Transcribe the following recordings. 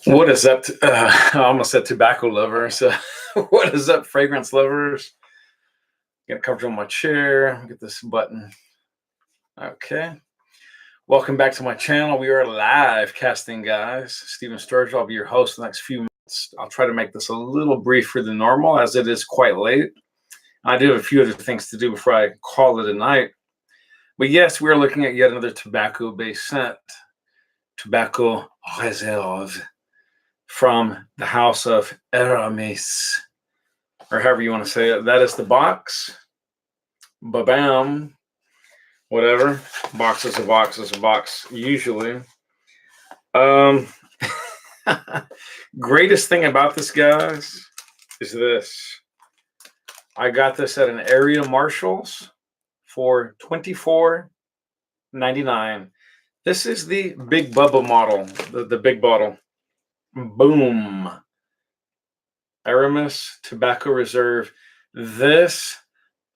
What is up? I almost said tobacco lovers. What is up, fragrance lovers? Get comfortable in my chair. Get this button. Okay. Welcome back to my channel. We are live casting, guys. Stephen Sturgill. I'll be your host for the next few minutes. I'll try to make this a little briefer than normal, as it is quite late. I do have a few other things to do before I call it a night. But yes, we are looking at yet another tobacco-based scent. Tobacco Reserve, from the house of Aramis, or however you want to say it. That is the box. Ba-bam. Whatever. Box is a box is a box, usually. Greatest thing about this, guys, is this. I got this at an area Marshalls for $24.99. This is the Big Bubba model, the big bottle. Boom. Aramis Tobacco Reserve. This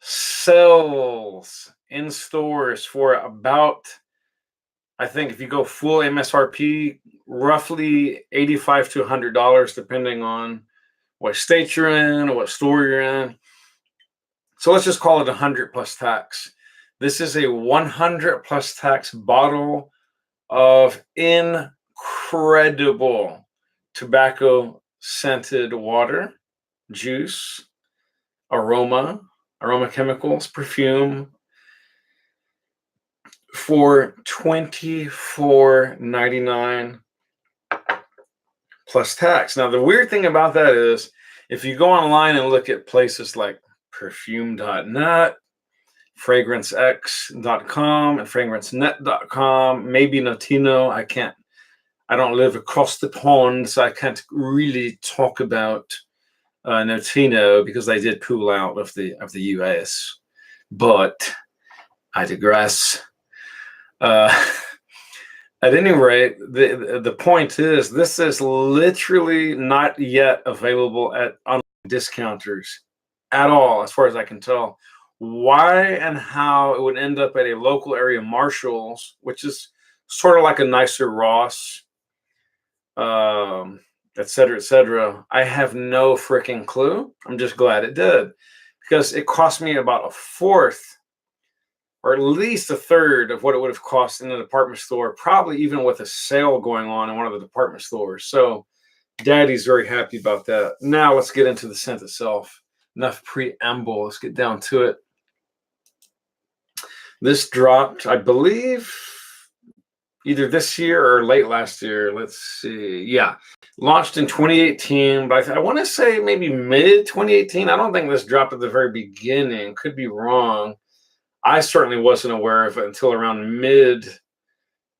sells in stores for about, I think if you go full MSRP, roughly $85 to $100, depending on what state you're in or what store you're in. So let's just call it 100 plus tax. This is a 100 plus tax bottle of incredible tobacco scented water, juice, aroma chemicals, perfume, for $24.99 plus tax. Now, the weird thing about that is if you go online and look at places like perfume.net, fragrancex.com, and fragrancenet.com, maybe Notino, I don't live across the pond, so I can't really talk about Notino because they did pull out of the US. But I digress. At any rate, the point is, this is literally not yet available at online discounters at all, as far as I can tell. Why and how it would end up at a local area Marshalls, which is sort of like a nicer Ross, et cetera, I have no freaking clue. I'm just glad it did, because it cost me about a fourth or at least a third of what it would have cost in a department store, probably even with a sale going on in one of the department stores. So Daddy's very happy about that. Now let's get into the scent itself. Enough preamble. Let's get down to it. This dropped, I believe, either this year or late last year. Let's see. Yeah, launched in 2018, but I want to say maybe mid 2018. I don't think this dropped at the very beginning. Could be wrong. I certainly wasn't aware of it until around mid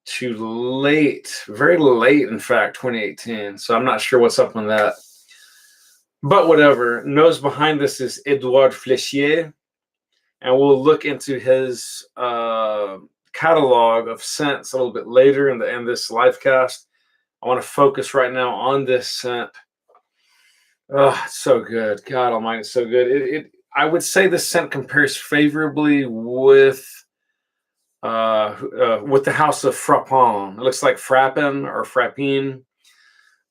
to late, very late, in fact, 2018. So I'm not sure what's up on that. But whatever. Nose behind this is Edouard Flechier. And we'll look into his catalog of scents a little bit later in this live cast. I want to focus right now on this scent. Oh, it's so good. God almighty, it's so good. I would say this scent compares favorably with the house of Frappin. It looks like Frappin or Frappine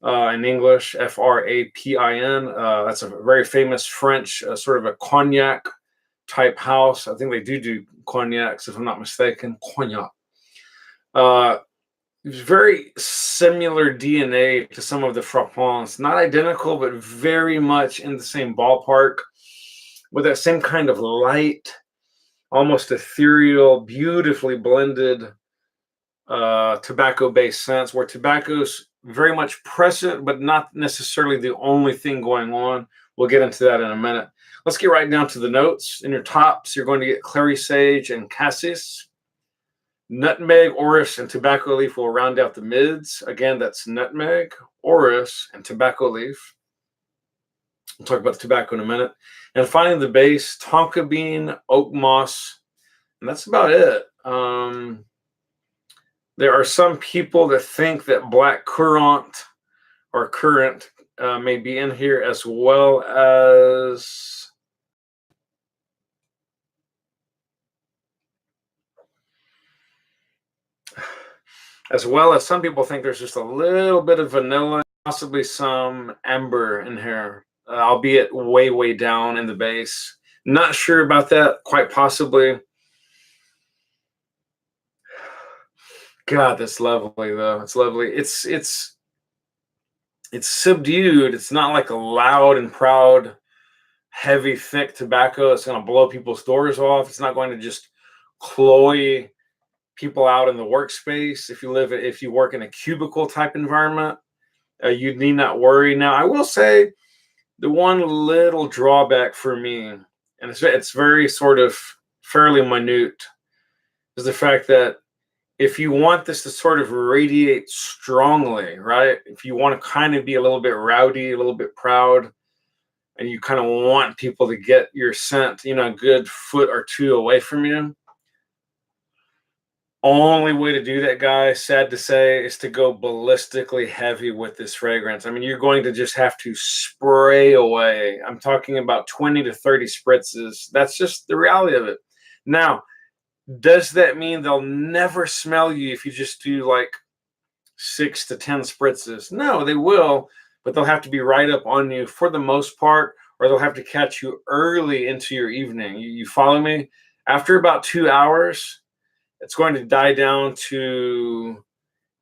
in English, Frapin. That's a very famous French sort of a cognac type house. I think they do cognacs, if I'm not mistaken. Cognac. Very similar DNA to some of the Frappins. Not identical, but very much in the same ballpark, with that same kind of light, almost ethereal, beautifully blended tobacco-based scents, where tobacco's very much present, but not necessarily the only thing going on. We'll get into that in a minute. Let's get right down to the notes. In your tops, you're going to get clary sage and cassis. Nutmeg, orris, and tobacco leaf will round out the mids. Again, that's nutmeg, orris, and tobacco leaf. We'll talk about the tobacco in a minute. And finally, the base, tonka bean, oak moss, and that's about it. There are some people that think that black currant or currant may be in here, as well as some people think there's just a little bit of vanilla possibly some amber in here, albeit way, way down in the base. Not sure about that. Quite possibly. God, that's lovely though. It's lovely. It's subdued. It's not like a loud and proud, heavy, thick tobacco. It's going to blow people's doors off. It's not going to just cloy people out in the workspace. If you work in a cubicle type environment, you need not worry. Now, I will say the one little drawback for me, and it's very sort of fairly minute, is the fact that if you want this to sort of radiate strongly, right? If you want to kind of be a little bit rowdy, a little bit proud, and you kind of want people to get your scent, a good foot or two away from you, only way to do that, guys, sad to say, is to go ballistically heavy with this fragrance. I mean, you're going to just have to spray away. I'm talking about 20 to 30 spritzes. That's just the reality of it. Now, does that mean they'll never smell you if you just do like 6 to 10 spritzes? No, they will, but they'll have to be right up on you for the most part, or they'll have to catch you early into your evening. You follow me? After about 2 hours, it's going to die down to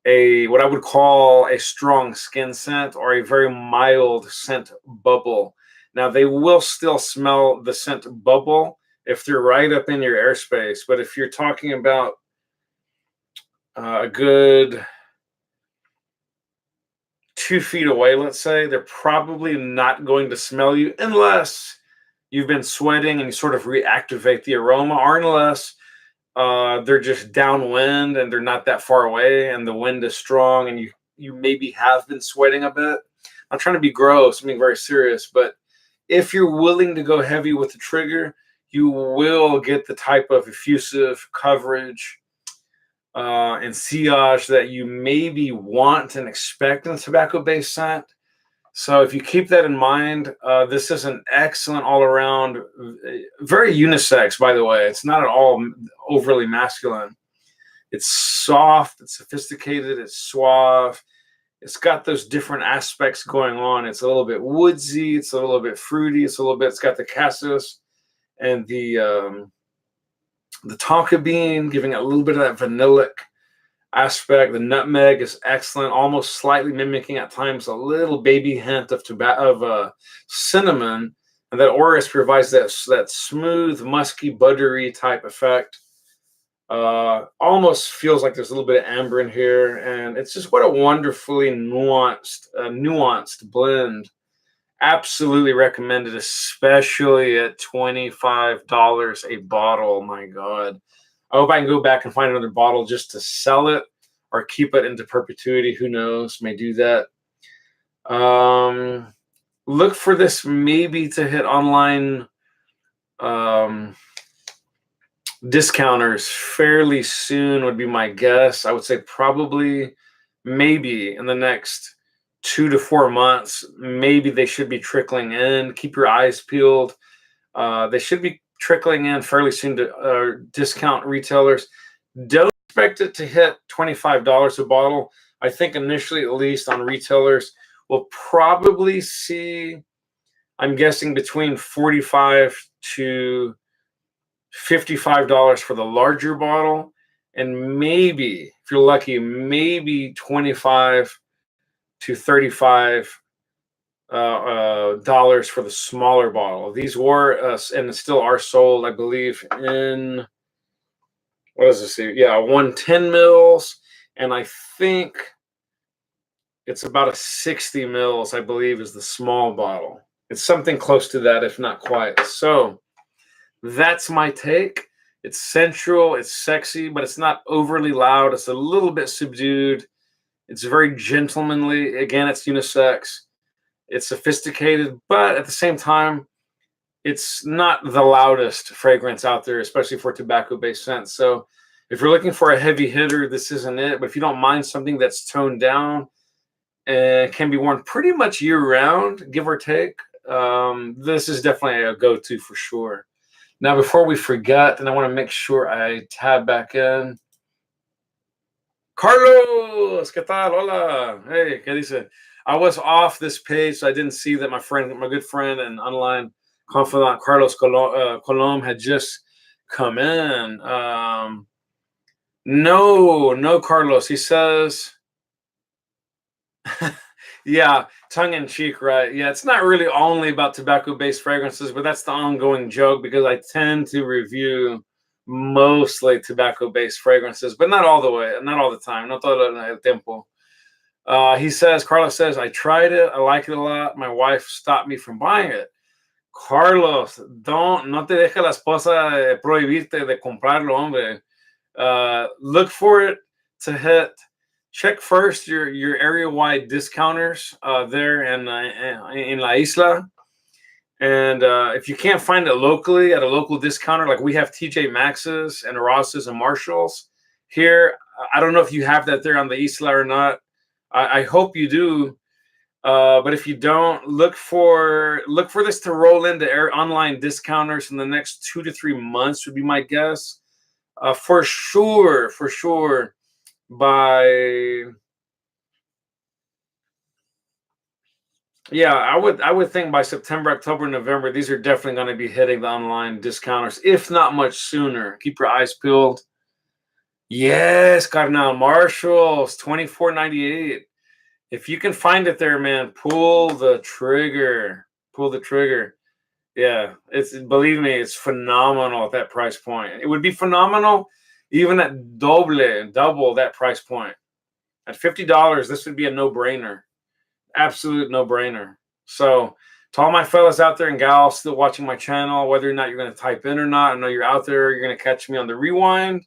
what I would call a strong skin scent or a very mild scent bubble. Now, they will still smell the scent bubble if they're right up in your airspace. But if you're talking about a good 2 feet away, let's say, they're probably not going to smell you unless you've been sweating and you sort of reactivate the aroma, or unless they're just downwind and they're not that far away and the wind is strong and you maybe have been sweating a bit. I'm trying to be gross, I'm being very serious, but if you're willing to go heavy with the trigger, you will get the type of effusive coverage and sillage that you maybe want and expect in a tobacco-based scent. So if you keep that in mind, this is an excellent all-around, very unisex, by the way. It's not at all overly masculine. It's soft, it's sophisticated, it's suave. It's got those different aspects going on. It's a little bit woodsy, it's a little bit fruity, it's got the cassis and the tonka bean, giving it a little bit of that vanillic aspect. The nutmeg is excellent, almost slightly mimicking at times a little baby hint of cinnamon, and that orris provides that smooth, musky, buttery type effect. Almost feels like there's a little bit of amber in here, and it's just what a wonderfully nuanced blend. Absolutely recommended, especially at $25 a bottle. My God. I hope I can go back and find another bottle just to sell it or keep it into perpetuity. Who knows? May do that. Look for this maybe to hit online discounters fairly soon would be my guess. I would say probably maybe in the next 2 to 4 months, maybe they should be trickling in. Keep your eyes peeled. They should be trickling in fairly soon to discount retailers. Don't expect it to hit $25 a bottle. I think initially, at least on retailers, we'll probably see, I'm guessing, between $45 to $55 for the larger bottle, and maybe, if you're lucky, maybe $25 to $35 dollars for the smaller bottle. These were and still are sold, I believe, in, what does this say? Yeah, 110 mils, and I think it's about a 60 mils, I believe, is the small bottle. It's something close to that, if not quite. So that's my take. It's sensual, it's sexy, but it's not overly loud. It's a little bit subdued. It's very gentlemanly. Again, it's unisex. It's sophisticated, but at the same time, it's not the loudest fragrance out there, especially for tobacco-based scents. So if you're looking for a heavy hitter, this isn't it. But if you don't mind something that's toned down and can be worn pretty much year-round, give or take, this is definitely a go-to for sure. Now, before we forget, and I want to make sure I tab back in, Carlos, ¿qué tal? Hola. Hey, ¿qué dice? I was off this page, so I didn't see that my good friend and online confidant Carlos Colom had just come in. No, Carlos. He says, yeah, tongue in cheek, right? Yeah, it's not really only about tobacco-based fragrances, but that's the ongoing joke because I tend to review mostly tobacco-based fragrances, but not all the way, not all the time, no todo el tiempo. He says, Carlos says, I tried it, I like it a lot. My wife stopped me from buying it. Carlos, no te deje la esposa prohibirte de comprarlo, hombre. Look for it to hit. Check first your area-wide discounters there in La Isla. And if you can't find it locally at a local discounter, like we have TJ Maxx's and Ross's and Marshall's here. I don't know if you have that there on the Isla or not. I hope you do. But if you don't, look for this to roll into online discounters in the next 2 to 3 months would be my guess. For sure. I would think by September, October, November, these are definitely going to be hitting the online discounters, if not much sooner. Keep your eyes peeled. Yes, Carnal Marshalls, $24.98. If you can find it there, man, pull the trigger. Pull the trigger. Yeah, believe me, it's phenomenal at that price point. It would be phenomenal even at double that price point. At $50, this would be a no-brainer. Absolute no-brainer. So to all my fellas out there and gals still watching my channel, whether or not you're going to type in or not, I know you're out there, you're going to catch me on the rewind.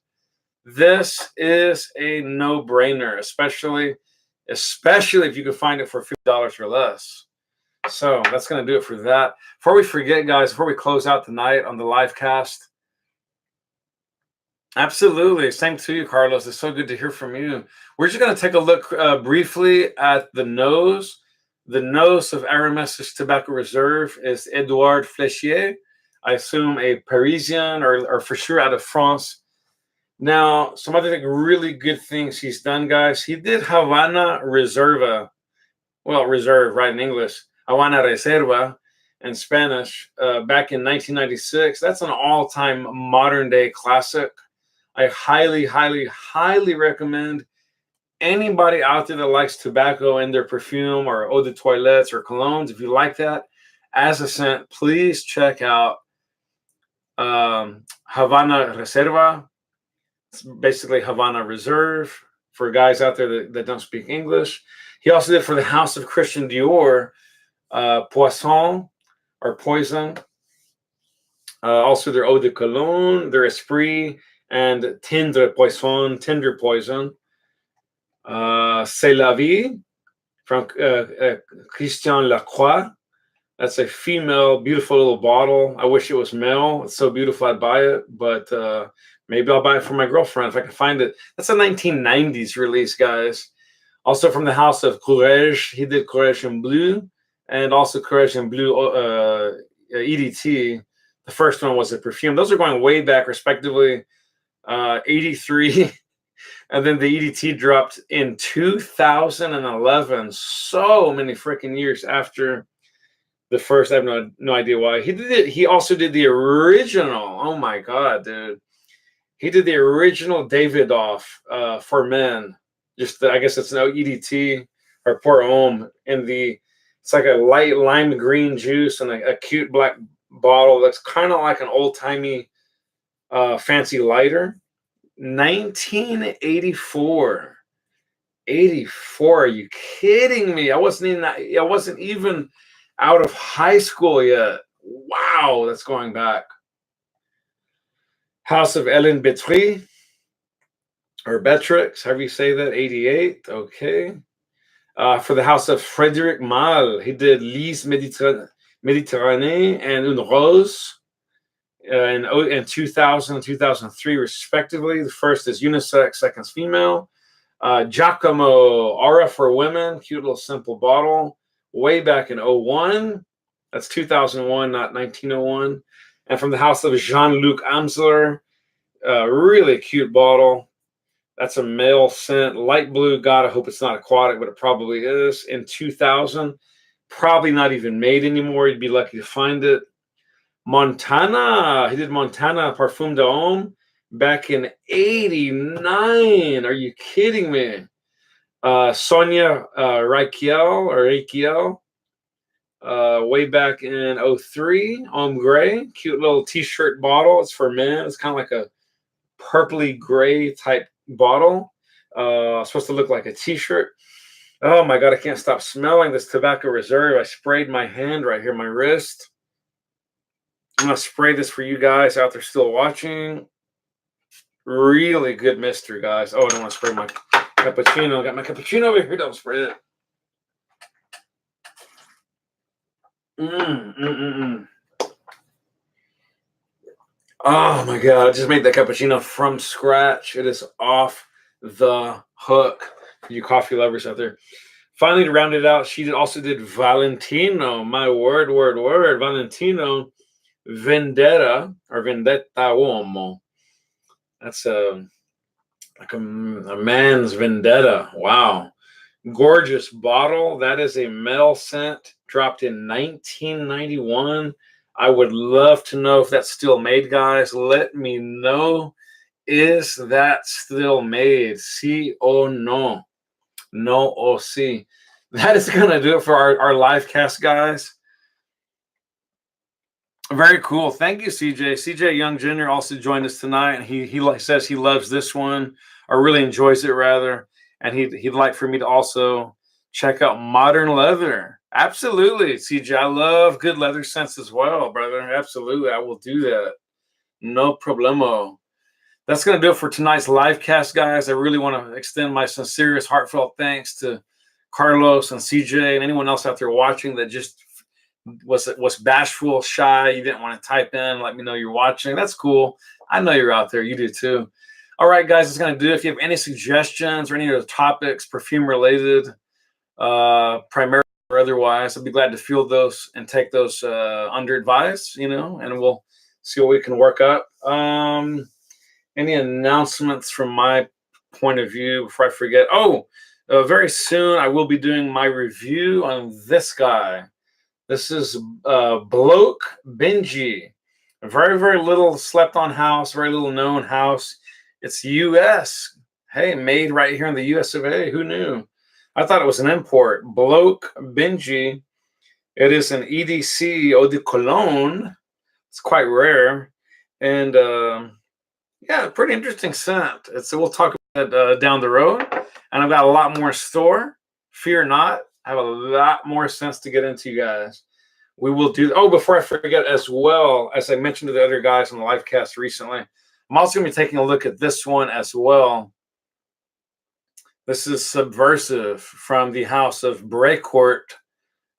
This is a no-brainer, especially if you can find it for $50 or less. So that's going to do it for that. Before we forget, guys, before we close out tonight on the live cast, absolutely. Same to you, Carlos. It's so good to hear from you. We're just going to take a look briefly at the nose. The nose of Aramis' Tobacco Reserve is Edouard Flechier. I assume a Parisian or for sure out of France. Now, some other really good things he's done, guys. He did Havana Reserva. Well, reserve, right, in English. Havana Reserva in Spanish back in 1996. That's an all-time modern-day classic. I highly recommend anybody out there that likes tobacco in their perfume or eau de toilettes or colognes, if you like that as a scent, please check out Havana Reserva. It's basically Havana Reserve for guys out there that don't speak English. He also did for the House of Christian Dior, Poisson or Poison. Also their Eau de Cologne, their Esprit, and Tendre Poisson, Tender Poison. C'est la vie from Christian Lacroix. That's a female, beautiful little bottle. I wish it was male. It's so beautiful I'd buy it, but maybe I'll buy it for my girlfriend if I can find it. That's a 1990s release, guys. Also from the house of Courage, he did Courage in Bleu and also Courage in Bleu EDT. The first one was a perfume. Those are going way back, respectively, 83. And then the EDT dropped in 2011. So many freaking years after the first. I have no idea why. He did it. He also did the original. Oh my God, dude. He did the original Davidoff for men. I guess it's no EDT or Pour Homme it's like a light lime green juice and a cute black bottle that's kind of like an old-timey fancy lighter. 1984. 84. Are you kidding me? I wasn't even out of high school yet. Wow, that's going back. House of Ellen Betry or Betrix, however you say that, 88. Okay. For the house of Frédéric Malle, he did Lise Méditerranée and Une Rose in 2000 and 2003, respectively. The first is unisex, second is female. Giacomo Aura for women, cute little simple bottle, way back in 01. That's 2001, not 1901. And from the house of Jean-Luc Amsler, really cute bottle. That's a male scent. Light blue. God, I hope it's not aquatic, but it probably is. In 2000. Probably not even made anymore. You'd be lucky to find it. Montana. He did Montana Parfum d'Homme back in 89. Are you kidding me? Sonia Reikiel, way back in 03, Ombre. Cute little t-shirt bottle. It's for men. It's kind of like a purpley gray type bottle. Supposed to look like a t-shirt. Oh my God, I can't stop smelling this Tobacco Reserve. I sprayed my hand right here, my wrist. I'm going to spray this for you guys out there still watching. Really good mister, guys. Oh, I don't want to spray my cappuccino. I got my cappuccino over here. Don't spray it. Oh my God, I just made that cappuccino from scratch. It is off the hook. You coffee lovers out there. Finally, to round it out, she also did Valentino. My word. Valentino Vendetta or Vendetta Uomo. That's like a man's vendetta. Wow. Gorgeous bottle. That is a male scent. Dropped in 1991. I would love to know if that's still made, guys. Let me know. Is that still made? Si o no? No o si? That is going to do it for our live cast, guys. Very cool. Thank you, CJ. CJ Young Jr. also joined us tonight, and he says he loves this one, or really enjoys it, rather. And he'd like for me to also check out Modern Leather. Absolutely, CJ. I love good leather scents as well, brother. Absolutely. I will do that. No problemo. That's going to do it for tonight's live cast, guys. I really want to extend my sincerest, heartfelt thanks to Carlos and CJ and anyone else out there watching that just was bashful, shy. You didn't want to type in, let me know you're watching. That's cool. I know you're out there. You do too. All right, guys, it's going to do it. If you have any suggestions or any other topics, perfume related, primarily or otherwise, I'd be glad to field those and take those under advice, and we'll see what we can work up. Any announcements from my point of view before I forget? Very soon I will be doing my review on this guy. This is Bloke Benji. A very, very little slept on house, very little known house. It's U.S. Hey, made right here in the U.S. of A. Who knew? I thought it was an import. Bloke Benji. It is an EDC Eau de Cologne. It's quite rare. And yeah, pretty interesting scent. We'll talk about it down the road. And I've got a lot more in store. Fear not. I have a lot more scents to get into, you guys. We will do. Oh, before I forget, as well, as I mentioned to the other guys on the live cast recently, I'm also going to be taking a look at this one as well. This is Subversive from the house of Brecourt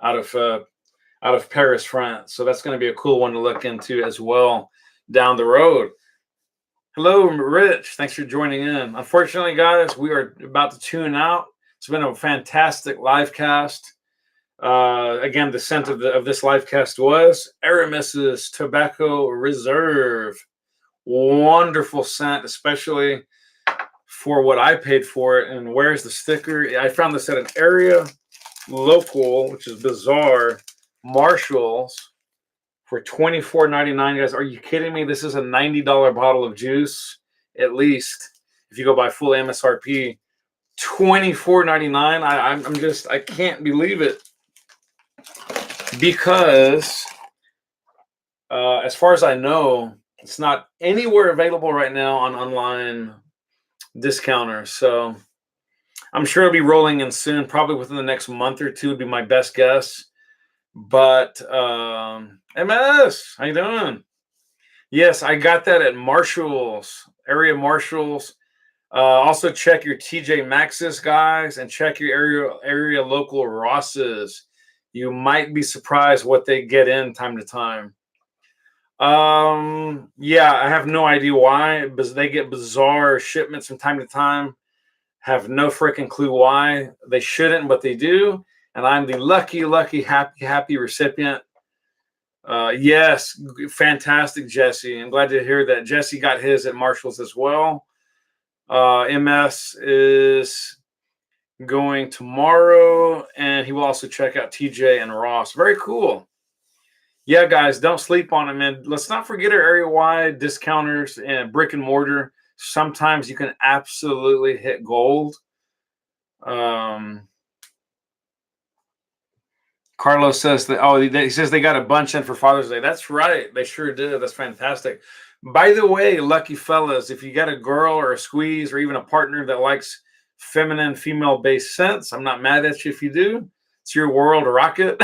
out of Paris, France. So that's going to be a cool one to look into as well down the road. Hello, Rich. Thanks for joining in. Unfortunately, guys, we are about to tune out. It's been a fantastic live cast. Again, the scent of this live cast was Aramis's Tobacco Reserve. Wonderful scent, especially for what I paid for it. And where's the sticker? I found this at an area local, which is bizarre, Marshall's, for $24.99. Guys, are you kidding me? This is a $90 bottle of juice, at least, if you go by full MSRP. $24.99. I can't believe it. Because as far as I know, it's not anywhere available right now on online discounters. So I'm sure it'll be rolling in soon, probably within the next month or two would be my best guess. But MS, how you doing? Yes, I got that at Marshall's, area Marshall's. Also check your TJ Maxx's, guys, and check your area local Ross's. You might be surprised what they get in time to time. Yeah, I have no idea why, because they get bizarre shipments from time to time. Have no freaking clue why. They shouldn't, but they do. And I'm the lucky, happy recipient. Yes, fantastic, Jesse. I'm glad to hear that Jesse got his at Marshall's as well. MS is going tomorrow, and he will also check out TJ and Ross. Very cool. Yeah, guys, don't sleep on them. And let's not forget our area-wide discounters and brick and mortar. Sometimes you can absolutely hit gold. Carlos says that, he says they got a bunch in for Father's Day. That's right. They sure did. That's fantastic. By the way, lucky fellas, if you got a girl or a squeeze or even a partner that likes feminine, female-based scents, I'm not mad at you if you do. It's your world. Rock it.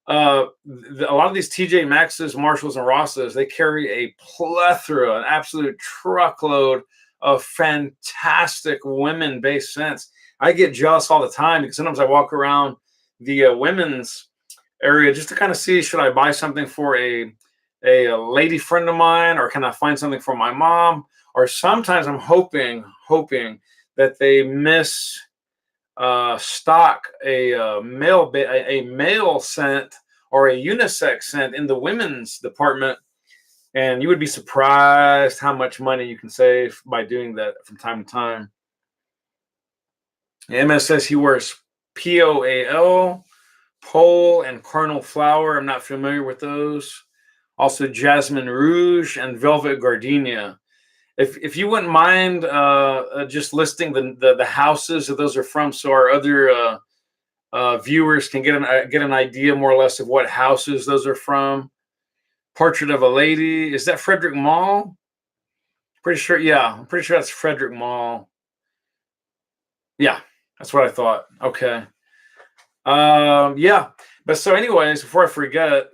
A lot of these TJ Maxx's, Marshalls, and Ross's, they carry a plethora, an absolute truckload of fantastic women-based scents. I get jealous all the time because sometimes I walk around the women's area just to kind of see, should I buy something for a lady friend of mine, or can I find something for my mom? Or sometimes I'm hoping that they stock a male scent or a unisex scent in the women's department, and you would be surprised how much money you can save by doing that from time to time. MS says he wears POAL, Pole, and Carnal Flower. I'm not familiar with those. Also Jasmine Rouge and Velvet Gardenia. If you wouldn't mind just listing the houses that those are from, so our other viewers can get an idea more or less of what houses those are from. Portrait of a Lady. Is that Frederick Mall? Pretty sure. Yeah, I'm pretty sure that's Frederick Mall. Yeah, that's what I thought. Okay. Yeah. But so anyways, before I forget,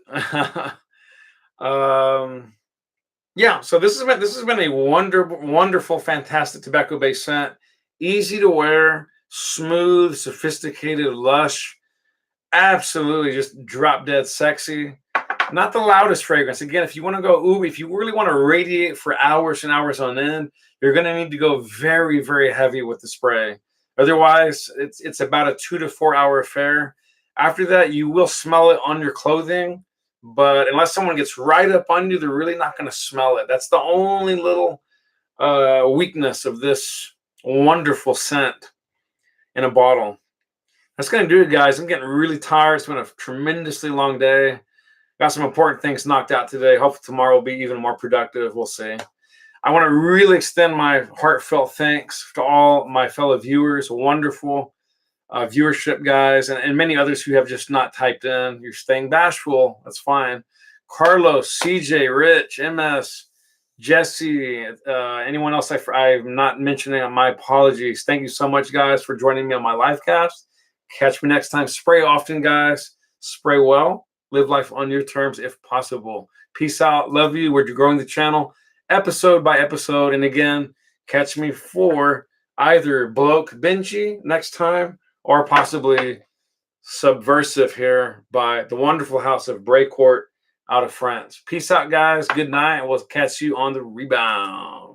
yeah, so this has been a wonderful, fantastic tobacco-based scent. Easy to wear, smooth, sophisticated, lush, absolutely just drop dead sexy. Not the loudest fragrance. Again, if you want to go, if you really want to radiate for hours and hours on end, you're going to need to go very, very heavy with the spray. Otherwise, it's about a 2 to 4 hour affair. After that, you will smell it on your clothing, but unless someone gets right up on you, they're really not going to smell it. That's the only little weakness of this wonderful scent in a bottle. That's going to do it, guys. I'm getting really tired. It's been a tremendously long day. Got some important things knocked out today. Hopefully tomorrow will be even more productive. We'll see. I want to really extend my heartfelt thanks to all my fellow viewers. Wonderful viewership, guys, and many others who have just not typed in. You're staying bashful. That's fine. Carlos, CJ, Rich, MS, Jesse, anyone else I'm not mentioning, my apologies. Thank you so much, guys, for joining me on my live cast. Catch me next time. Spray often, guys. Spray well. Live life on your terms if possible. Peace out. Love you. We're growing the channel episode by episode. And again, catch me for either Bloke Benji next time or possibly Subversive here by the wonderful house of Brecourt out of France. Peace out, guys. Good night. And we'll catch you on the rebound.